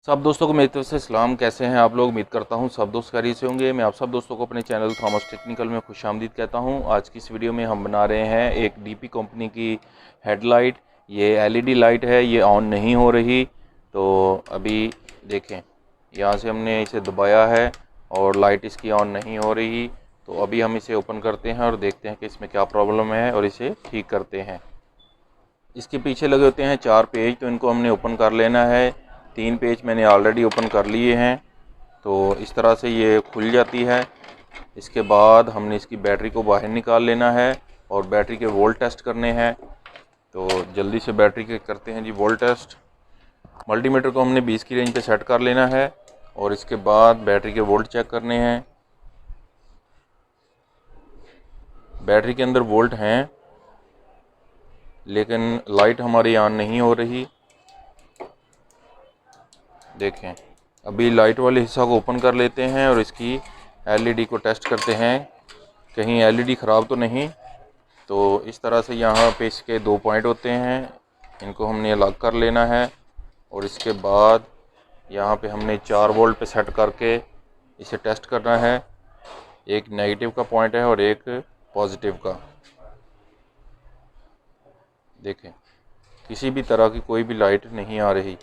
सब दोस्तों को मेरी तरफ से सलाम। कैसे हैं आप लोग? उम्मीद करता हूं सब दोस्त खैरियत से होंगे। मैं आप सब दोस्तों को अपने चैनल थॉमस टेक्निकल में खुशामदीद कहता हूं। आज की इस वीडियो में हम बना रहे हैं एक डीपी कंपनी की हेडलाइट। ये एलईडी लाइट है, ये ऑन नहीं हो रही। तो अभी देखें, यहाँ से हमने इसे दबाया है और लाइट इसकी ऑन नहीं हो रही। तो अभी हम इसे ओपन करते हैं और देखते हैं कि इसमें क्या प्रॉब्लम है और इसे ठीक करते हैं। इसके पीछे लगे होते हैं 4 पेज, तो इनको हमने ओपन कर लेना है। 3 पेज मैंने ऑलरेडी ओपन कर लिए हैं। तो इस तरह से ये खुल जाती है। इसके बाद हमने इसकी बैटरी को बाहर निकाल लेना है और बैटरी के वोल्ट टेस्ट करने हैं। तो जल्दी से बैटरी के करते हैं जी वोल्ट टेस्ट। मल्टीमीटर को हमने 20 की रेंज पे सेट कर लेना है और इसके बाद बैटरी के वोल्ट चेक करने हैं। बैटरी के अंदर वोल्ट हैं लेकिन लाइट हमारी ऑन नहीं हो रही। देखें, अभी लाइट वाले हिस्सा को ओपन कर लेते हैं और इसकी एलईडी को टेस्ट करते हैं, कहीं एलईडी ख़राब तो नहीं। तो इस तरह से यहाँ पे इसके 2 पॉइंट होते हैं, इनको हमने अलग कर लेना है और इसके बाद यहाँ पे हमने 4 वोल्ट पे सेट करके इसे टेस्ट करना है। एक नेगेटिव का पॉइंट है और एक पॉजिटिव का। देखें, किसी भी तरह की कोई भी लाइट नहीं आ रही।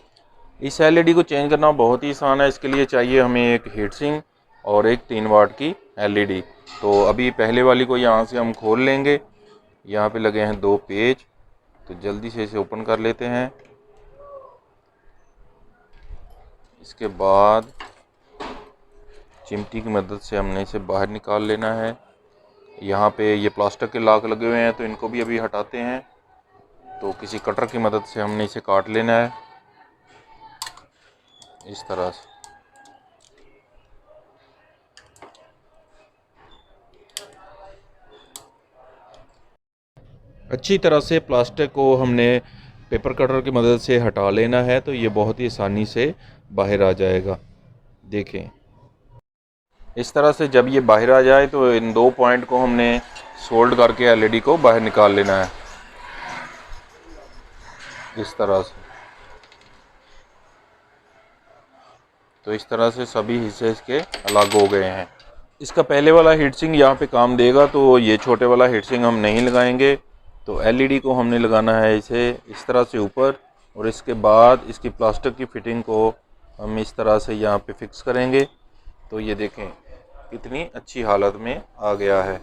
इस एलईडी को चेंज करना बहुत ही आसान है। इसके लिए चाहिए हमें एक हीट सिंक और एक 3 वाट की एलईडी। तो अभी पहले वाली को यहाँ से हम खोल लेंगे। यहाँ पे लगे हैं 2 पेज, तो जल्दी से इसे ओपन कर लेते हैं। इसके बाद चिमटी की मदद से हमने इसे बाहर निकाल लेना है। यहाँ पे ये प्लास्टिक के लाक लगे हुए हैं, तो इनको भी अभी हटाते हैं। तो किसी कटर की मदद से हमने इसे काट लेना है इस तरह से। अच्छी तरह से प्लास्टिक को हमने पेपर कटर की मदद से हटा लेना है, तो ये बहुत ही आसानी से बाहर आ जाएगा। देखें, इस तरह से जब ये बाहर आ जाए तो इन 2 पॉइंट को हमने सोल्ड करके एलईडी को बाहर निकाल लेना है इस तरह से। तो इस तरह से सभी हिस्से इसके अलग हो गए हैं। इसका पहले वाला हीट सिंक यहाँ पे काम देगा, तो ये छोटे वाला हीट सिंक हम नहीं लगाएंगे। तो एलईडी को हमने लगाना है इसे इस तरह से ऊपर, और इसके बाद इसकी प्लास्टिक की फिटिंग को हम इस तरह से यहाँ पे फिक्स करेंगे। तो ये देखें कितनी अच्छी हालत में आ गया है।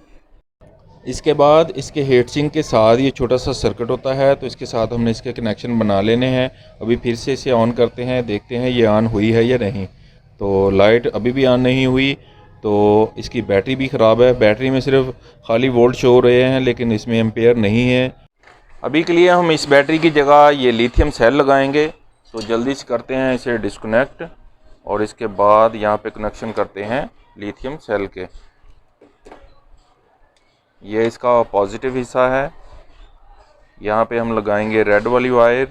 इसके बाद इसके हीट सिंक के साथ ये छोटा सा सर्किट होता है, तो इसके साथ हमने इसके कनेक्शन बना लेने हैं। अभी फिर से इसे ऑन करते हैं, देखते हैं ये ऑन हुई है या नहीं। तो लाइट अभी भी ऑन नहीं हुई, तो इसकी बैटरी भी ख़राब है। बैटरी में सिर्फ खाली वोल्ट शो हो रहे हैं लेकिन इसमें एम्पेयर नहीं है। अभी के लिए हम इस बैटरी की जगह ये लिथियम सेल लगाएंगे। तो जल्दी से करते हैं इसे डिस्कनेक्ट और इसके बाद यहाँ पे कनेक्शन करते हैं लिथियम सेल के। ये इसका पॉजिटिव हिस्सा है, यहाँ पे हम लगाएंगे रेड वाली वायर,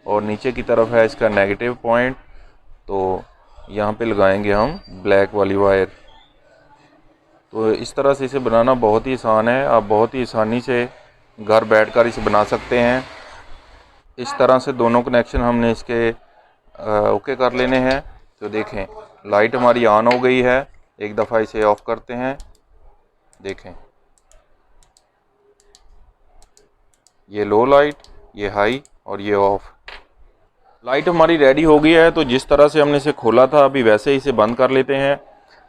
और नीचे की तरफ है इसका नेगेटिव पॉइंट, तो यहाँ पे लगाएंगे हम ब्लैक वाली वायर। तो इस तरह से इसे बनाना बहुत ही आसान है। आप बहुत ही आसानी से घर बैठकर इसे बना सकते हैं। इस तरह से दोनों कनेक्शन हमने इसके ओके कर लेने हैं। तो देखें, लाइट हमारी ऑन हो गई है। एक दफ़ा इसे ऑफ़ करते हैं। देखें, ये लो लाइट, ये हाई और ये ऑफ। लाइट हमारी रेडी हो गई है। तो जिस तरह से हमने इसे खोला था अभी वैसे ही इसे बंद कर लेते हैं।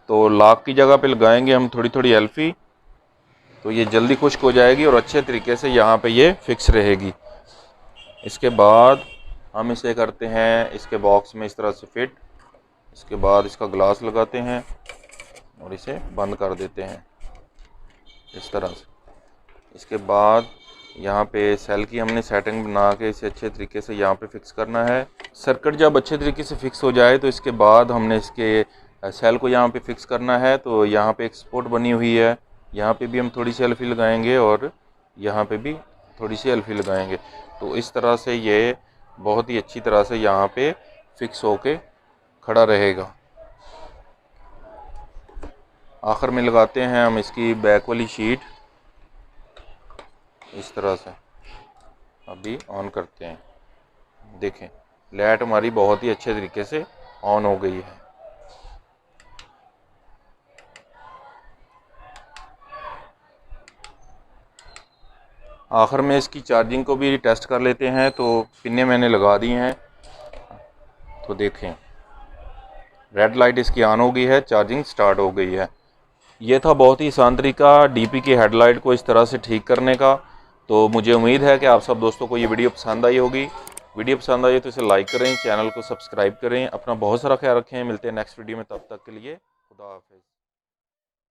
तो लॉक की जगह पे लगाएंगे हम थोड़ी थोड़ी एल्फी, तो ये जल्दी खुश्क हो जाएगी और अच्छे तरीके से यहाँ पे ये फिक्स रहेगी। इसके बाद हम इसे करते हैं इसके बॉक्स में इस तरह से फिट। इसके बाद इसका ग्लास लगाते हैं और इसे बंद कर देते हैं इस तरह से। इसके बाद यहाँ पे सेल की हमने सेटिंग बना के इसे अच्छे तरीके से यहाँ पे फिक्स करना है। सर्किट जब अच्छे तरीके से फिक्स हो जाए तो इसके बाद हमने इसके सेल को यहाँ पे फिक्स करना है। तो यहाँ पे एक स्पॉट बनी हुई है, यहाँ पे भी हम थोड़ी सी एल्फी लगाएंगे और यहाँ पे भी थोड़ी सी एल्फी लगाएंगे। तो इस तरह से ये बहुत ही अच्छी तरह से यहाँ पे फिक्स होके खड़ा रहेगा। आखिर में लगाते हैं हम इसकी बैक वाली शीट इस तरह से। अभी ऑन करते हैं, देखें लाइट हमारी बहुत ही अच्छे तरीके से ऑन हो गई है। आखिर में इसकी चार्जिंग को भी टेस्ट कर लेते हैं। तो पिनें मैंने लगा दी हैं, तो देखें रेड लाइट इसकी ऑन हो गई है, चार्जिंग स्टार्ट हो गई है। ये था बहुत ही आसान तरीका डीपी की हेडलाइट को इस तरह से ठीक करने का। तो मुझे उम्मीद है कि आप सब दोस्तों को ये वीडियो पसंद आई होगी। वीडियो पसंद आई तो इसे लाइक करें, चैनल को सब्सक्राइब करें। अपना बहुत सारा ख्याल रखें। मिलते हैं नेक्स्ट वीडियो में, तब तक के लिए खुदा हाफिज़।